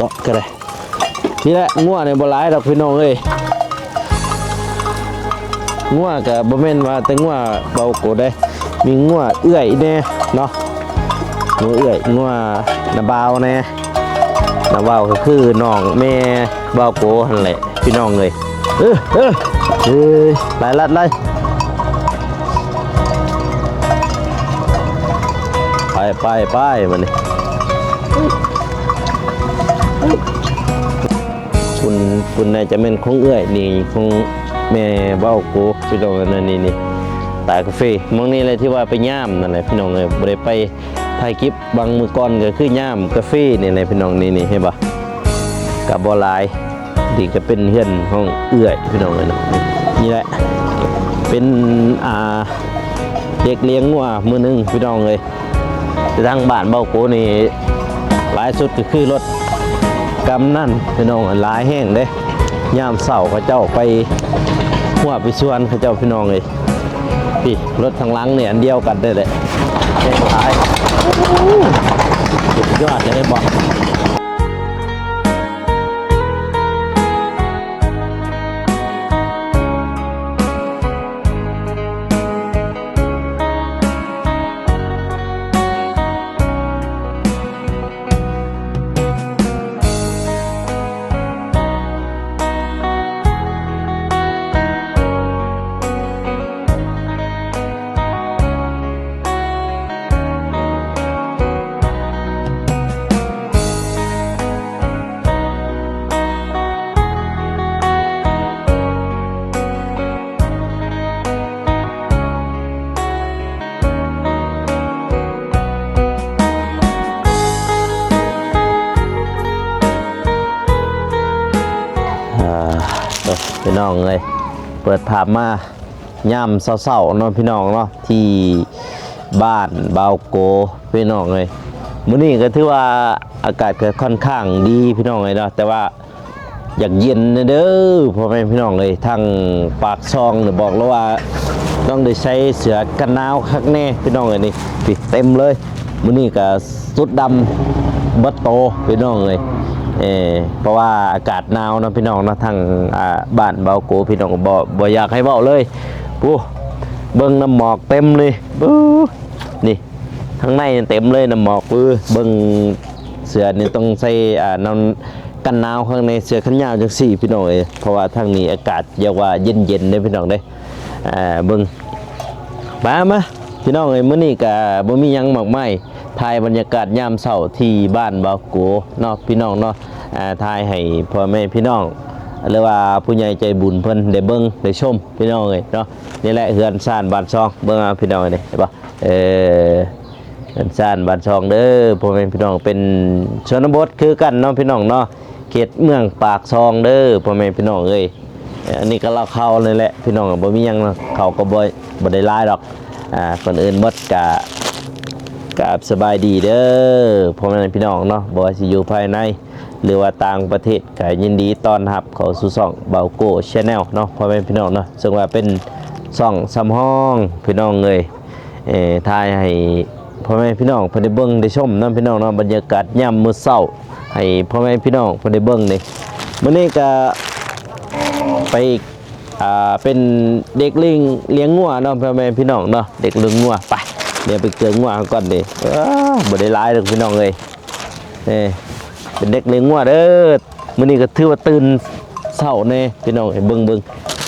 าะก็ได้นี่แหละงัวในบ่หลายดอกพี่น้องเอ้ยงัวกับบ่แม่นว่าแต่งัวเบาโกได้มีงัวเอื้อยแน่เนาะงัวเอื้อยงัวนาบาวแน่นาบาวก็คือน้องแม่เบาโกนั่นแหละพี่น้องเลยหลายลัดเลยไปมันนี่คุณนายจะเป็นของเอื้อยนี่ของแม่เบ้ากูพี่น้องนั่นนี่ตายกาแฟมองนี่เลยที่ว่าไปย่ามนั่นแหละพี่น้องเลยบ่ได้ไปถ่ายคลิปบางมือก่อนก็คือย่ามกาแฟนี่แหละพี่น้องนี่เห็นปะกับบ่หลายดีก็เป็นเฮือนของเอื้อยพี่น้องเลยนะนี่แหละเป็นเด็กเลี้ยงงัวมือนึงพี่น้องเลยทางบ้านเบ้ากูนี่หลายสุดก็คือรถกำนั่นพี่น้องหลายแห้งเด้ย่ามเสาเขาเจ้าไปหัวไปชวนเขาเจ้าพี่น้องเลยพี่รถทางหลังเนี่ยอันเดียวกันได้เลยแห้งหลายสุดยอดเลยบอกพี่น้องเลยเปิดภาพมาย่ำเศร้าๆนอนพี่น้องเนาะที่บ้านเบาโกพี่น้องเลยมื้อนี้ก็ถือว่าอากาศก็ค่อนข้างดีพี่น้องเลยเนาะแต่ว่าอยากเย็นเด้อพ่อแม่พี่น้องเลยทางปากซองเนี่ยบอกแล้วว่าต้องได้ใช้เสื้อกันหนาวคักแน่พี่น้องเลยนี่ปิดเต็มเลยมื้อนี้ก็สุดดำบัดโตพี่น้องเลยเพราะว่าอากาศหนาวนะพี่น้องนะทางบ้านเบาโกพี่น้องบ่อยากให้เบาเลยปูเบิ้งน้ำหมอกเต็มเลยนี่ข้างในเต็มเลยน้ำหมอกเบิ้งเสื้อนี่ต้องใส่นอนกันหนาวข้างในเสื้อขนยาวจังสี่พี่น้องเพราะว่าทางนี้อากาศเรียกว่าเย็นเลยพี่น้องเด้เบิ้งมาพี่น้องมื้อนี้ก็บ่มีหยังมากมายถ่ายบรรยากาศยามเช้าที่บ้านเบาโกเนาะพี่น้องเนาะถ่ายให้พ่อแม่พี่น้องหรือว่าผู้ใหญ่ใจบุญเพิ่นได้เบิ่งได้ชมพี่น้องเนาะนี่แหละเฮือนซ่านบ้านซองเบิ่งเอาพี่น้องเด้เห็นบ่เฮือนซ่านบ้านซองเด้อพ่อแม่พี่น้องเป็นชนบทคือกันเนาะพี่น้องเนาะเขตเมืองปากซองเด้อพ่อแม่พี่น้องอันนี้ก็เราเข้าเลยแหละพี่น้องบ่มีหยังเขาก็บ่ได้หลายดอกคนอื่นหมดกับสบายดีเด้อพ่อแม่พี่น้องเนาะบ่ว่าสิอยู่ภายในหรือว่าต่างประเทศก็ยินดีต้อนรับเข้าสู่ช่องเบาโกชาแนลเนาะพ่อแม่พี่น้องเนาะซึ่งว่าเป็นช่องซ้ำห้องพี่น้องถ่ายให้พ่อแม่พี่น้องเพิ่นได้เบิ่งได้ชมเนาะพี่น้องเนาะบรรยากาศยามมื้อเช้าให้พ่อแม่พี่น้องเพิ่นได้เบิ่งนี่มื้อนี้ก็ไปเป็นเด็กเลี้ยงงัวเนาะพ่อแม่พี่น้องเนาะเด็กเลี้ยงงัวไปเดี๋ยวไปเกลืองัวก่อนดิบ่ได้ร้ายหรอกพี่น้องเลยเป็นเด็กเลี้ยงงัวเด้อมื้อนี้ก็ถือว่าตื่นเช้าแน่พี่น้องเบิ่ง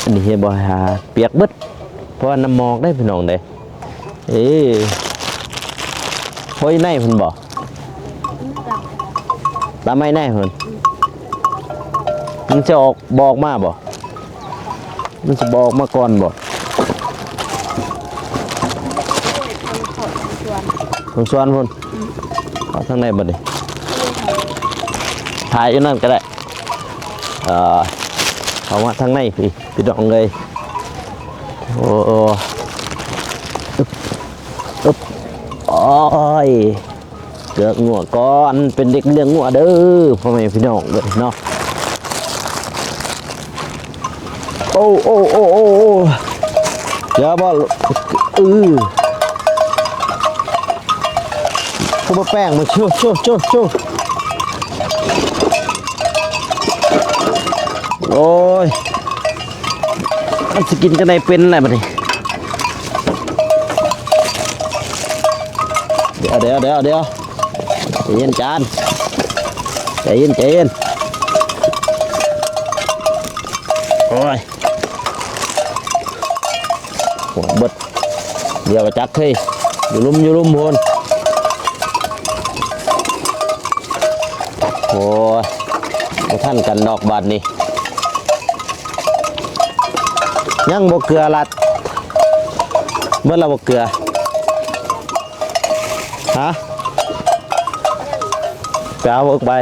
อันนี้เฮ็ดบ่เปียกเบิดเพราะว่าน้ำหมอกได้พี่น้องเด้ห้อยในเพิ่นบ่ตามไม้ในเพิ่นมันจะออกบอกมาบ่มันจะบอกมาก่อนบ่ทางสวนพุ่นเอาทางในบ่ดิถ่ายอยู่นั่นก็ได้เอามาทางในพี่ดองเลยโอ้โอ้ยเกือกงัวก่อนเป็นเด็กเลี้ยงงัวเด้อพ่อแม่พี่น้องเลยเนาะโอ้อย่าบ่คือมาแป้งมาชู โอ้ยมันจะกินจะได้เป็นอะไรบ้านี่เดี๋ยวใจเย็นจานใจเย็นโอ้ยหัวเบิดเดี๋ยวจักเฮ้ยอยู่ลุ่มพนโอ้ยท่านกันดอกบาทนี่ยังบกเกลือลัดเมื่อเราบกเกลือฮะไปเอาออกไป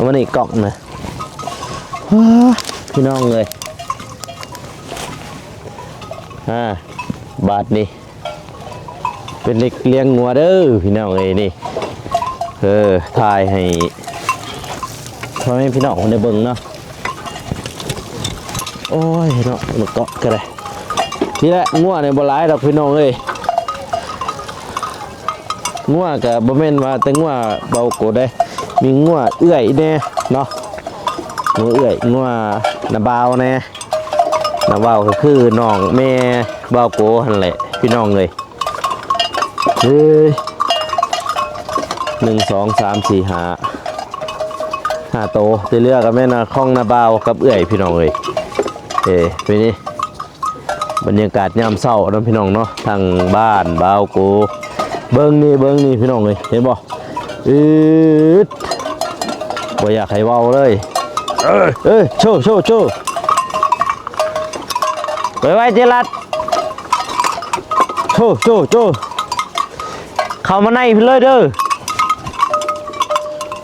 มันนี่กล่องนะพี่น้องเลยบาทนี่เป็นเด็กเลี้ยงงัวเด้อพี่น้องเลยนี่ถ่ายให้พ่อแม่พี่น้องคนได้เบิ่งเนาะโอ้ยเนาะมันเกาะกันเลยนี่แหละงัวในบ่หลายดอกพี่น้องเลยงัวกับบะเม่นว่าแต่งัวเบาโกได้มีงัวเอื้อยแน่เนาะงัวเอื้อยงัวนาบาวแน่นาบาวก็คือน้องแม่เบาโกหั่นแหละพี่น้องเลย1 2 3 4 5โตที่เลือกกับแม่นาคล้องนาบาวกับเอื้อยพี่น้องเลยไปนี่บรรยากาศยามเช้าน้องพี่น้องเนาะทางบ้านเบาโกเบิ้งนี่พี่น้องเลยเห็นบ่บ่อยากให้เว้าเลยโชว์ไปไว้เจรัดโชว์เข้ามาในพี่เลยเด้อ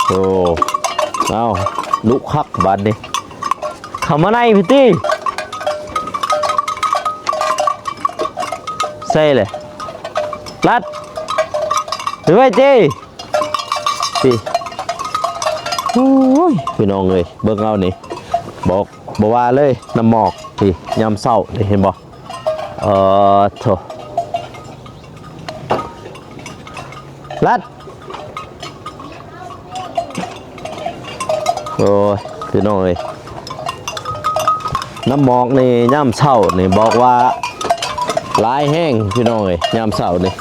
โอ้เอาลุกคักบาดนี่เข้ามาในพี่ตี้ใส่เลยรัดไปไว้เจ้พี่โอ้ยพี่น้องเลยเบิ่งเอานี่บอกว่าเลยน้ำหมอกพี่ยามเศร้าเห็นบ่โถรัดโอ้ยพี่น้องเลยน้ำหมอกนี่ยามเศร้านี่บอกว่าลายแห้งพี่น้องเลยยามเศร้านี่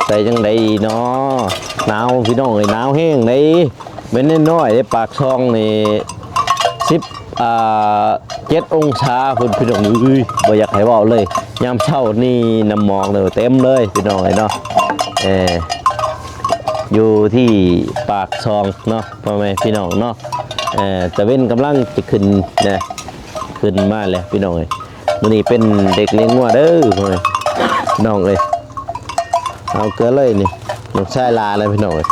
ใส่จังไดเนาะหนาวพี่น้องเลยหนาวแห้งเลยเป็นน้อยๆได้ปากช่องนี่7 องศาพี่น้องบ่อยากให้เว้าเลยยามเช้านี่น้ำหมอกเลยเต็มเลยพี่น้องเลยเนาะอยู่ที่ปากช่องเนาะพ่อแม่พี่น้องเนาะตะเว้นกำลังจะขึ้นนะขึ้นมาเลยพี่น้องเลยมื้อนี้เป็นเด็กเลี้ยงงัวเด้อพ่อแม่พี่น้องเลยเอาเกลือเลยนี่น้องชายลาเลยพี่น้องเลย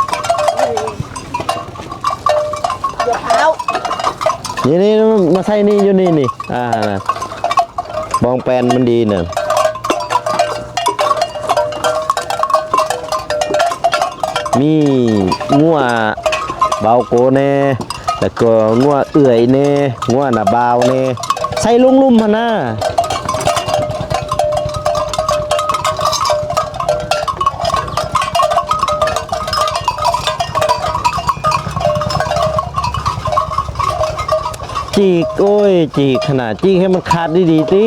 นี่มาใส่นี่อยู่นี่นะบองแปนมันดีเนี่ยมีงัวเบาโกแน่แล้วก็งัวเอื่อยแน่งัวหน้าบาวแน่ใส่ลุ่มๆมานะจีกโอ้ยจีกขนาดจีกให้มันขาดดีๆตี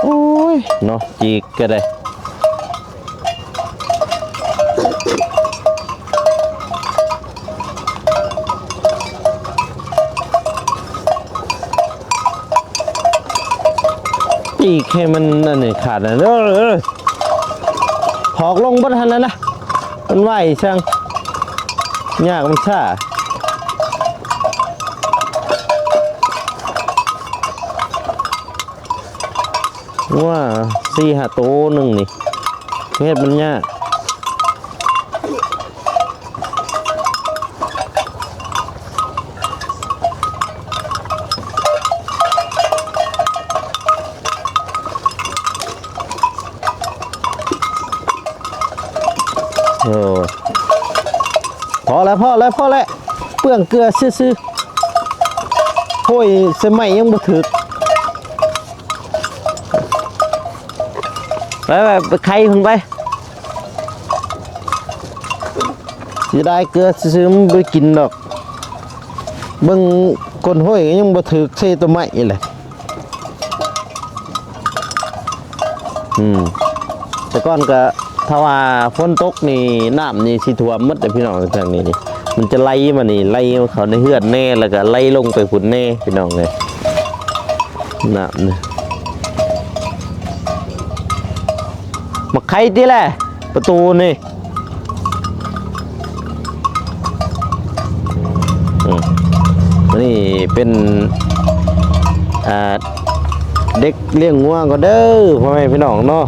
โอ้ยเนาะจีกก็ได้จีกให้มันนั่นนี่ขาดนะหอกลงบนทันนั้นนะมันไหวช่างยากมันช้าว่า4-5 ตัวหนึ่งนี่เฮ็ดมันยากพอแล้วเปลืองเกลือซื้อโอ้ยสมัยยังบ่ถึก ไปไข่ขึ้นไปสิได้เกลือซื้อมันไปกินดอกเบิ่งก้นห้อยยังบ่ถึกใส่ต้นไม้อีแหละแต่ก่อนก็ถ้าว่าฝนตกนี่น้ำนี่สิท่วมหมดแต่พี่น้องทางนี้นี่มันจะไหลมานี่ไหลเขาในเฮือนแน่แล้วก็ไหลลงไปฝุ่นแน่พี่น้องเลยน้ำนี่มาไขติแหละประตูนี่นี่เป็นเด็กเลี้ยงงัวก็เด้อพ่อแม่พี่น้องเนาะ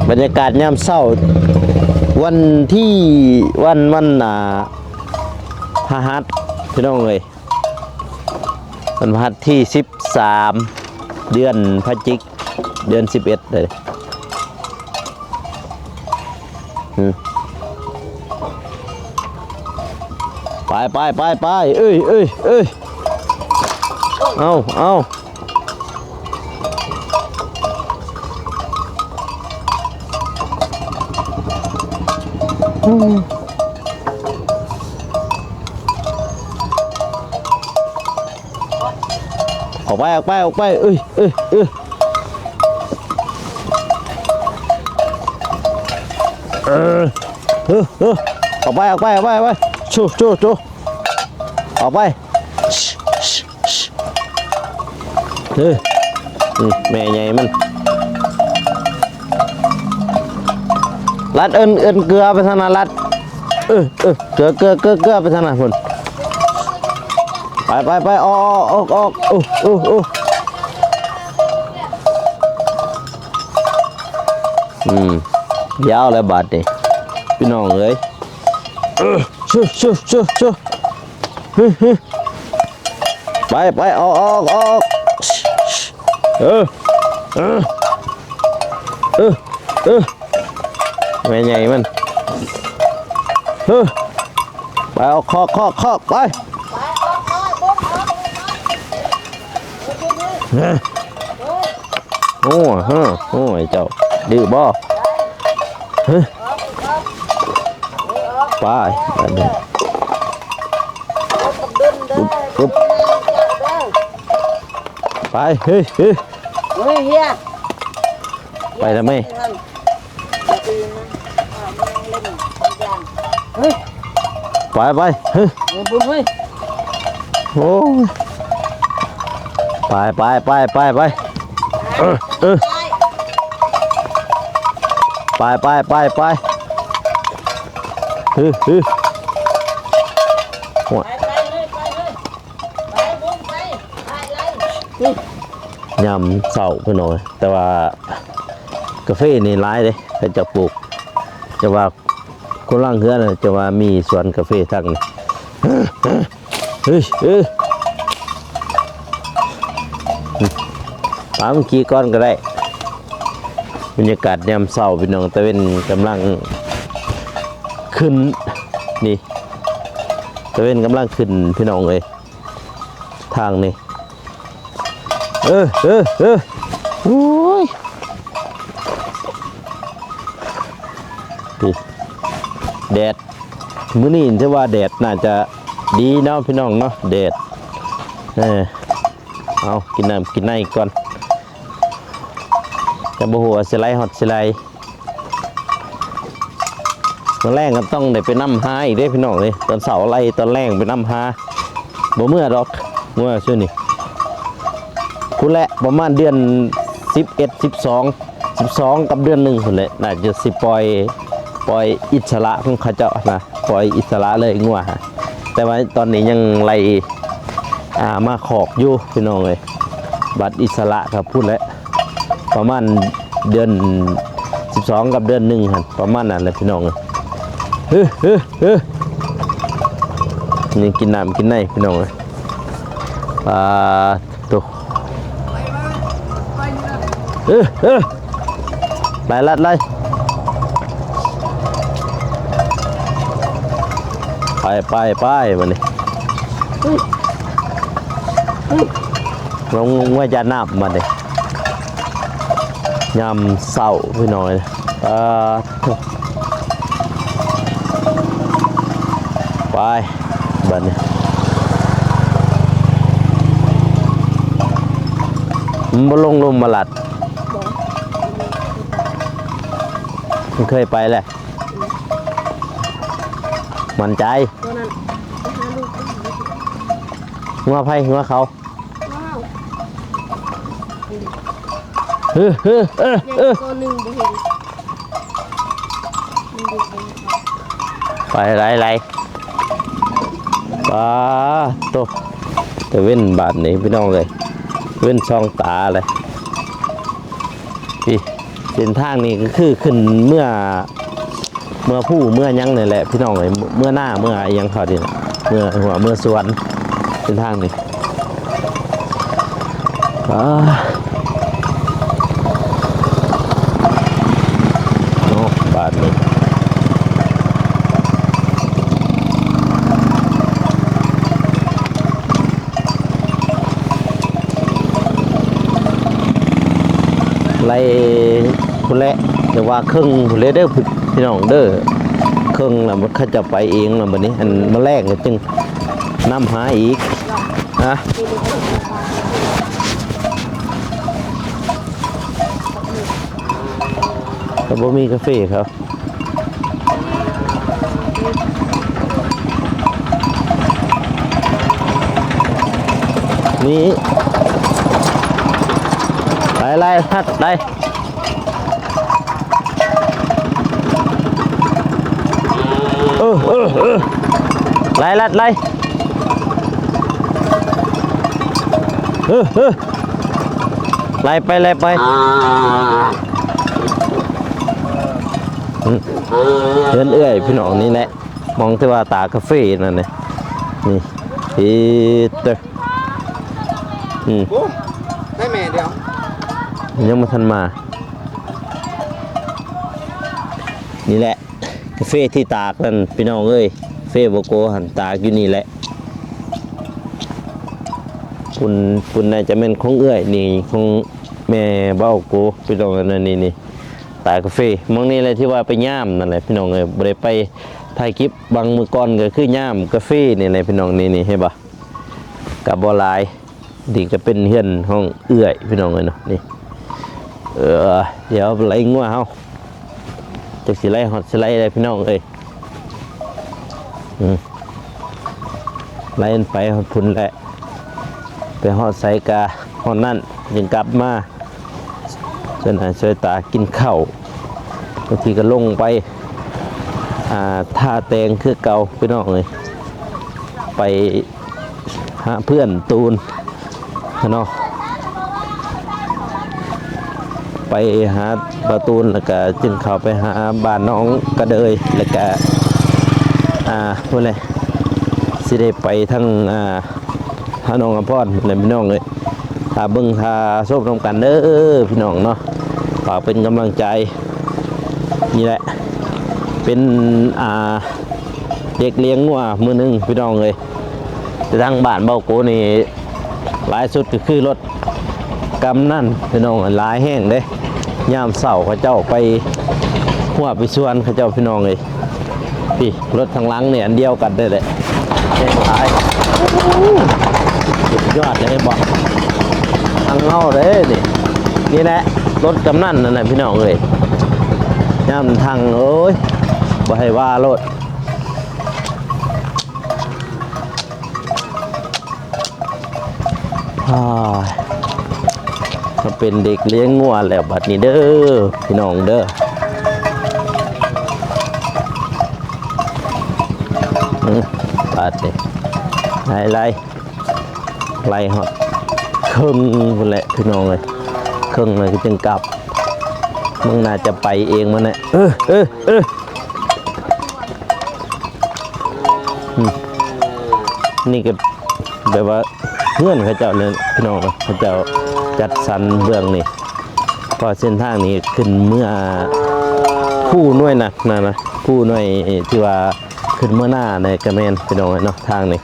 บรรยากาศยามเช้าวันที่วันพฤหัสพี่น้องเลยวันพฤหัสที่13เดือนพฤศจิกเดือน11เลยไปเอ้ยเอาออกไปเอ้ยออกไปชูออกไปแม่ใหญ่มันรัดเอินเกลือไปทางนั้นรัดเกลือไปทางนั้นพุ่นไปออกยาวแล้วบาดนี่พี่น้องเอ้ยชูไปออกแม่ใหญ่มันไปเอาคอกไปโอ้ยเจ้าดื้อบ่ไปปุ๊บไปเฮ้ยไปทำไมไปเฮ้ยโอ้ไปยำเสาไปหน่อยแต่ว่ากาแฟนี่ร้ายเลยเขาจะปลูกจะว่าคนล่างเฮือนจะว่ามีสวนกาแฟทั้งนี้ปาเมื่อกี้ก้อนก็ได้บรรยากาศยามเสาพี่น้องตะเวนกำลังขึ้นนี่ตะเวนกำลังขึ้นพี่น้องเลยทางนี้โอ้ยแดดมื้อนี้ใช่ว่าแดดน่าจะดีเนาะพี่น้องเนาะแดดเอากินน้ำกินในก่อนจะบ่หัวสไลด์ฮอตสไลด์ตอนแรกก็ต้องได้ไปน้ำหาอีกได้พี่น้องเลยตอนเสาร์อะไรตอนแรกไปน้ำหาบ่เมื่อดอกเมื่อช่วงนี้คุณแหละประมาณเดือน12กับเดือน1คนเลยน่าจะสิปล่อยอิสระของเขาเจ้านะปล่อยอิสระเลยงัวแต่ว่าตอนนี้ยังไล่มาขอกอยู่พี่น้องเลยบัตรอิสระครับพูดแล้วประมาณเดือน12กับเดือน1ครับประมาณนั้นเลยพี่น้องเลยนี่กินน้ำกินในพี่น้องเลยตัวไปลัดเลยไปมันนี่ลงว่าจะนับมาเลย ยำเศร้าพี่น้อยไปบัดนี้มันลงลมมาหลัดมันเคยไปแหละมันใจงัวไผ่งัวเขาตัวหนึ่งบ่เห็นไปไรป้าโตแต่เว้นบาทนี้พี่น้องเลยเว้นช่องตาเลยพี่เส้นทางนี้ก็คือขึ้นเมื่อผู้เมื่อยังนี่แหละพี่น้องเลยเมื่อหน้าเมื่อยังเขาดิเมื่อหัวเมื่อสวนเส้นทางนี้บาทนี้ไล่คุณเละเดี๋ยวว่าครึ่งคุณเละเด้อพี่น้องเด้อครึ่งแล้วมันเขาจะไปเองแล้วบัดนี้อันมาแรกก็จึงนำหาอีกนะก็บ่มีกาแฟครับนี่ไล่ทัดไล่ไล่ลัดไล่ไล่ไปเอื้อนเอื้อยพี่น้องนี่แหละมองที่ว่าตากาแฟนั่นนี่นี่พีเตอร์ได้แม่เดียวยังมาทันมานี่แหละกาแฟที่ตากนั่นพี่น้องเอ้ยเฟโบโกหันตากอยู่นี่แหละคุณน่าจะเป็นของเอื้อยนี่ของแม่เบ้าโกพี่น้องนั่นนี่ตากาแฟมองนี่แหละที่ว่าไปย่ามนั่นแหละพี่น้องเอ้ยบ่ได้ไปถ่ายคลิปบางมือก่อนก็คือย่ามกาแฟนี่แหละพี่น้องนี่เห็นบ่กับบ่หลายดีก็เป็นเฮือนห้องเอื้อยพี่น้องเอ้ยเนาะนี่เดี๋ยวไหลงัวเฮาจักสิไหลฮอดสิไหลได้พี่น้องเอ้ยไหลไปฮอดพุ่นแหละไปฮอดไสกาฮอดนั่นยังกลับมาจนหาช่วยตากินข้าวบางทีก็ลงไปท่าแตงคือเก่าพี่น้องเอ้ยไปหาเพื่อนตูนเนาะไปหาประตูนแล้วก็จึงเข้าไปหาบ้านน้องกระเดยแล้วก็ว่าอะไรสิได้ไปทั้งหาน้องอภรอะไรพี่น้องเลยถ้าเบิ่งถ้าโซบน้ำกันเด้อพี่น้องเนาะฝากเป็นกำลังใจนี่แหละเป็นเด็กเลี้ยงงัวมือนึงพี่น้องเลยแต่ทางบ้านเบาโกนี่หลายสุดก็คือรถกำนั่นพี่น้องหลายแห้งเด้ยามเสาเขาเจ้าไปหัวไปชวนเขาเจ้าพี่น้องเลยพี่รถทางหลังเนี่ยอันเดียวกันได้เลยแห้งหลายสุดยอดเลยบอกทางเงาเลยนี่แหละรถกำนั่นนั่นแหละพี่น้องเลยยามทางเอ้ยบ่ให้ว่ารถก็เป็นเด็กเลี้ยงงัวแล้วบัดนี้เด้อพี่น้องเด้อบัดนี้ไล่หอดครึ่งคนแหละพี่น้องเลยครึ่งเลยก็จึงกลับมึงน่าจะไปเองมันแหละนี่ก็แบบว่าเงื่อนเขาเจ้าเลยพี่น้องเขาเจ้าจัดสรรเบื้องนี่พอเส้นทางนี้ขึ้นเมื่อผู้น้อยนะผู้น้อยที่ว่าขึ้นเมื่อหน้าในกระแมนพี่น้องเนาะทางนี้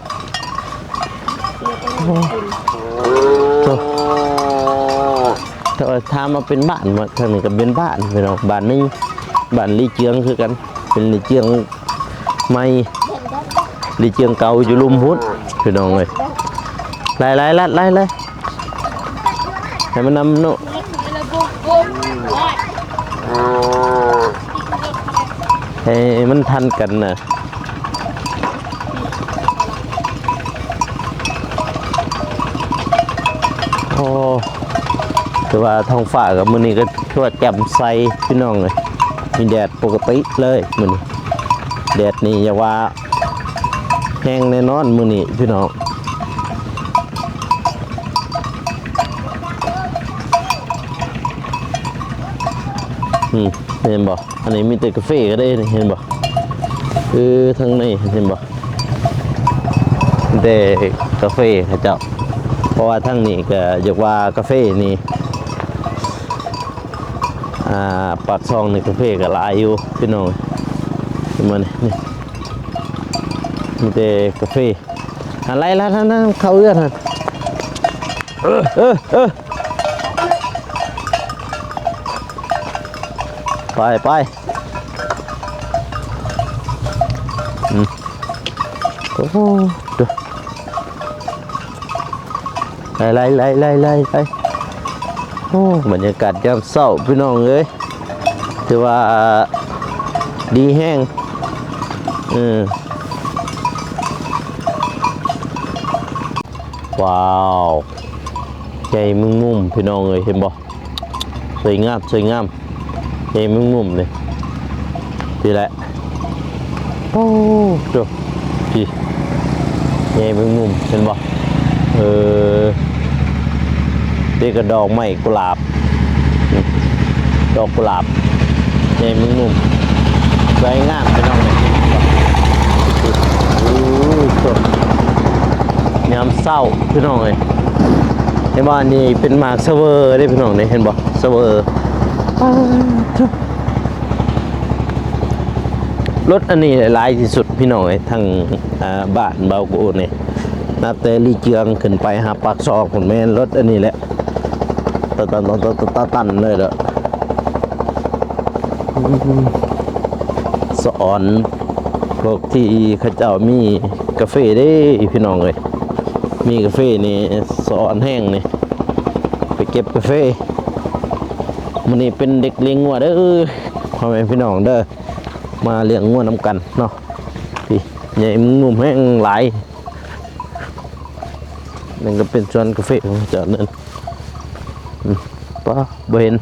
ถ้าว่าทามาเป็นบ้านมาทางนี้ก็เป็นบ้านพี่น้องบ้านหนึงบ้านลีเจียงคือกันเป็นลีเจียงใหม่ลีเจียงเก่าอยู่ลุมพุทธพี่น้องเอ้ยไล่ลัดไล่เลยให้มันนำเนาะให้มันทันกันนะโอ้แต่ว่าท้องฟ้ากับมื้อนี้ก็ทั่วแจ่มใสพี่น้องเลยมีแดดปกติเลยมื้อนี้แดดนี่อย่าว่าแห้งแน่นอนมื้อนี้พี่น้องเห็นบ่อันนี้มีแต่กาแฟก็ได้เห็นบ่คือทางนี้เห็นบ่แต่กาแฟเขาเจ้าเพราะว่าทางนี้ก็อยากว่ากาแฟนี่ปากซองนี่กาแฟก็หลายอยู่พี่น้องเห็นบ่นี่มีแต่กาแฟอะไรล่ะท่านนั่นเขาเอื้อนฮะไปโอ้โหดูไล่โอ้บรรยากาศยามเช้าพี่น้องเอ้ยถือว่าดีแห้งว้าวใจมุ่มพี่น้องเอ้ยเห็นบ่สวยงามใจมุ่มเลยพี่แหละโอ้ดูพี่ใจมุ่มเห็นบ่เด็กกระดอกไม้กุหลาบดอกกุหลาบใจมุ่มสวยงามพี่น้องเลยโอ้สดยามเศร้าพี่น้องเลยในบ้านนี่เป็นหมากเสวอได้พี่น้องเนี่ยเห็นบ่เสวอรถอันนี้หลายที่สุดพี่น้องทางบ้านเบาโกเนี่ยนับแต่ลีเจียงขึ้นไปหาปากซอกผมแม่นรถอันนี้แหละตันเลยเด้อสอนพวกที่เขาเจ้ามีกาแฟได้พี่น้องเลยมีกาแฟนี่สอนแห้งนี่ไปเก็บกาแฟมันนี่เป็นเด็กเลี้ยงงัวเด้อพ่อแม่พี่น้องเด้อมาเลี้ยงงัวน้ำกันเนาะพี่ใหญ่งุ่มแห้งหลายนั่นก็เป็นชวนกาแฟของเจ้านั่นป้าเบน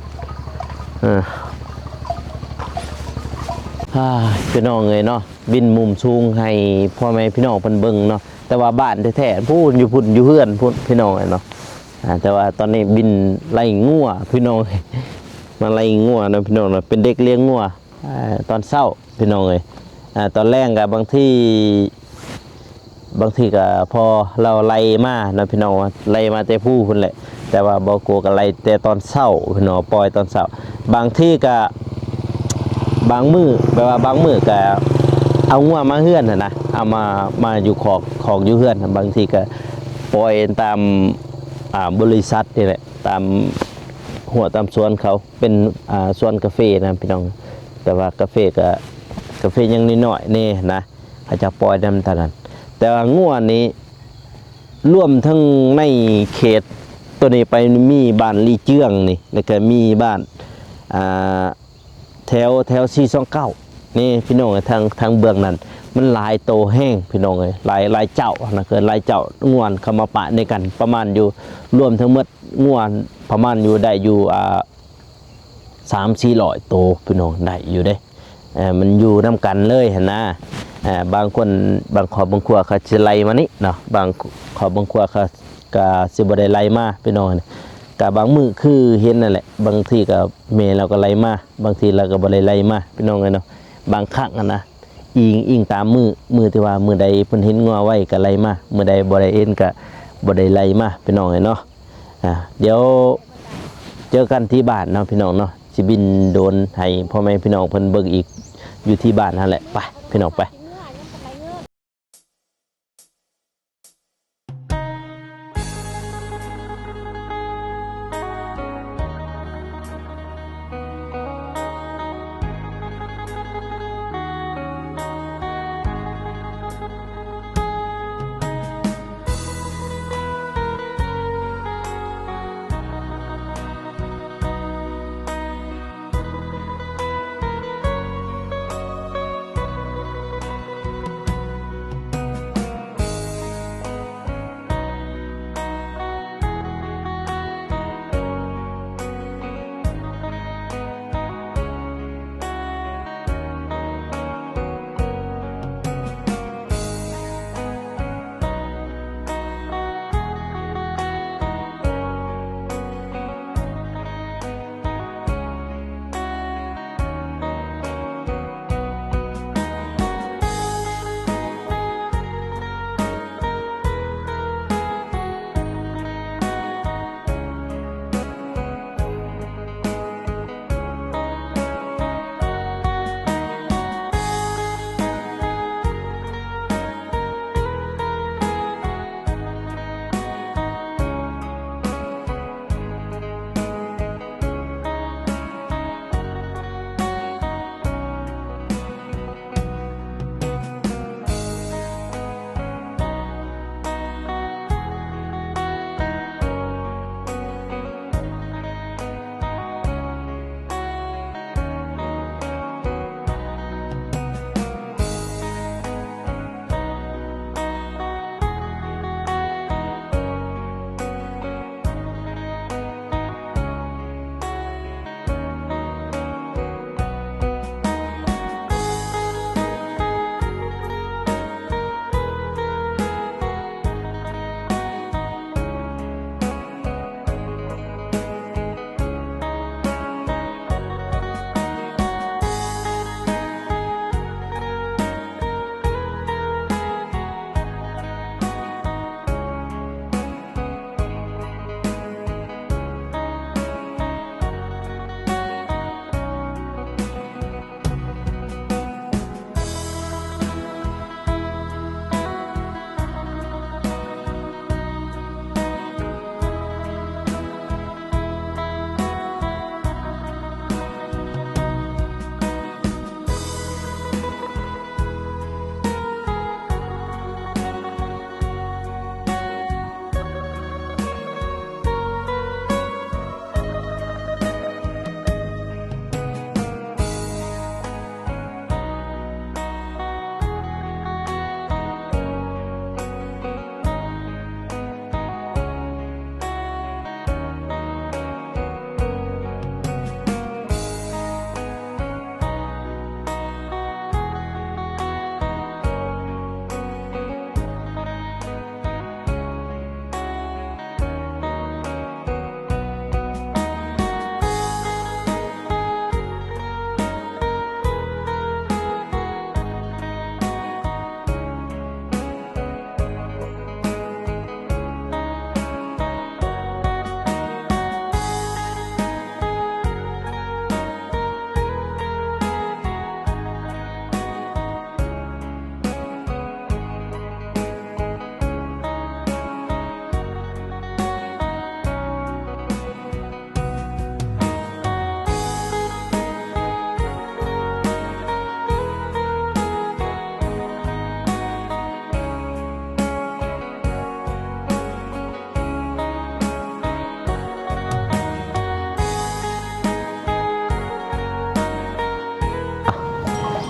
พี่น้องเลยเนาะบินมุมสูงให้พ่อแม่พี่น้องเพิ่นเบิ่งเนาะแต่ว่าบ้านแท้ๆพูดอยู่พุ่นอยู่เฮือนพุ่นพี่น้องเนาะแต่ว่าตอนนี้บินไล่งัวพี่น้องมาไล่งัวนะพี่น้องนะเป็นเด็กเลี้ยงงัวตอนเช้าพี่น้องเลยตอนแรกกับบางทีก็พอเราไล่มานะพี่น้องไล่มาแต่ผู้พุ่นแหละแต่ว่าบ่กลัวก็ไล่แต่ตอนเช้าพี่น้องปล่อยตอนเช้าบางที่ก็บางมือแปลว่าบางมือก็เอางัวมาเฮือนนะเอามาอยู่ของอยู่เฮือนบางทีก็ปล่อยตามบริษัทนี่แหละตามหัวตามสวนเขาเป็นสวนกาแฟนะพี่น้องแต่ว่ากาแฟยังนิดหน่อยนี่นะอาจจะปล่อยดำตานั้นแต่ว่างัวนี้ร่วมทั้งในเขตตัวนี้ไปมีบ้านลีเจืองนี่แล้วก็มีบ้านแถว429นี่พี่น้องทางเบื้องนั้นมันหลายโตแห้งพี่น้องเลยหลายเจ้านะเกิดหลายเจ้างวนเข้ามาปะในกันประมาณอยู่รวมทั้งหมดงวนประมาณอยู่ได้อยู่3-400 โตพี่น้องได้อยู่เด้มันอยู่น้ำกันเลยเห็นนะบางคนบางขอบบางครัวเขาจะไล่มานี่เนาะบางขอบบางครัวเขาก็สิบ่ได้ไล่มาพี่น้องกับบางมือคือเห็นนั่นแหละบางทีกับเมย์เราก็ไล่มาบางทีเราก็บ่ได้ไล่มาพี่น้องเนาะบางครั้งนะอิงตามมือที่ว่ามือใดเพิ่นเห็นงัวไว้ก็ไล่มามือใดบ่ได้เห็นก็บ่ได้ไล่มาพี่น้องเนาะเดี๋ยวเจอกันที่บ้านเนาะพี่น้องเนาะสิบินโดนให้พ่อแม่พี่น้องเพิ่นเบิ่งอีกอยู่ที่บ้านนั่นแหละไปพี่น้องไป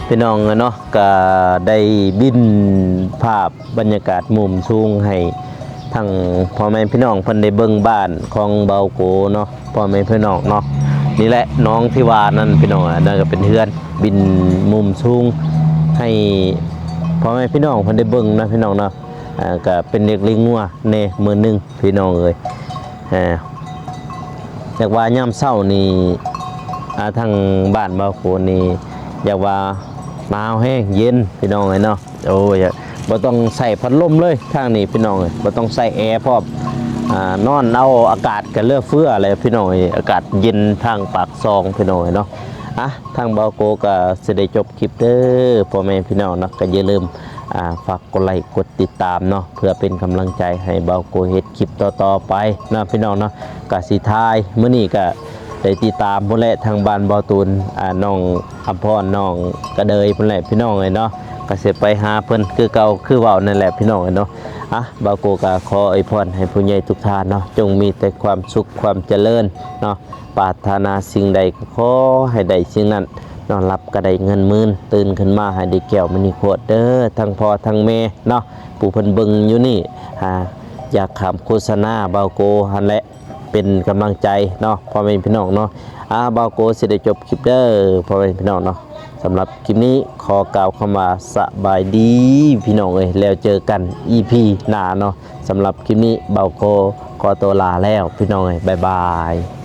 พี่น้องเนาะก็ได้บินภาพบรรยากาศมุมสูงให้ทั้งพ่อแม่พี่น้องเพิ่นได้เบิ่งบ้านของเบาโกเนาะพ่อแม่พี่น้องเนาะนี่แหละน้องที่ว่านั่นพี่น้องนั่นก็เป็นเฮือนบินมุมสูงให้พ่อแม่พี่น้องเพิ่นได้เบิ่งนะพี่น้องเนาะก็เป็นเด็กเลี้ยงงัวแน่มื้อหนึงพี่น้องเอ้ยอยากว่ายามเช้านี่ทางบ้านเบาโกนี่อยากว่าหนาวแห้งเย็นพี่น้องเอ้ยเนาะโอ้ยบ่ต้องใส่พัดลมเลยทางนี้พี่น้องเอ้ยบ่ต้องใส่แอร์พร้อมนอนเอาอากาศก็เลือเฟื้ออะไรพี่น้องเอ้ยอากาศเย็นทางปากซองพี่น้องเอ้ยเนาะทางเบาโกก็สิได้จบคลิปเด้อพ่อแม่พี่น้องเนาะก็อย่าลืมฝากกดไลค์กดติดตามเนาะเพื่อเป็นกำลังใจให้เบาโกเฮ็ดคลิปต่อๆไปนะพี่น้องเนาะก็สิท้ายมื้อนี้ก็ได้ติดตามพุ่นแหละทางบ้านเบาตูนน้องอำพรน้องกระเดยพุ่นแหละพี่น้องเอ้ยเนาะก็สิไปหาเพิ่นคือเก่าคือเว้านั่นแหละพี่น้องเอ้ยเนาะเบาโกก็ขออวยพรให้ผู้ใหญ่ทุกท่านเนาะจงมีแต่ความสุขความเจริญเนาะปรารถนาสิ่งใดก็ขอให้ได้สิ่งนั้นนอนรับก็ได้เงินหมื่นตื่นขึ้นมาให้ได้แก้วมณีขวดเด้อทั้งพ่อทั้งแม่เนาะผู้เพิ่นเบิ่งอยู่นี่อยากถามโฆษณาเบาโกหั่นแหละเป็นกำลังใจเนาะพ่อแม่พี่น้องเนาะเบาโกสิได้จบคลิปเด้อพ่อแม่พี่น้องเนาะสำหรับคลิปนี้ขอกล่าวคำว่าสบายดีพี่น้องเอ้ยแล้วเจอกัน EP หน้าเนาะสำหรับคลิปนี้เบาโกขอตัวลาแล้วพี่น้องเอ้ยบ๊ายบาย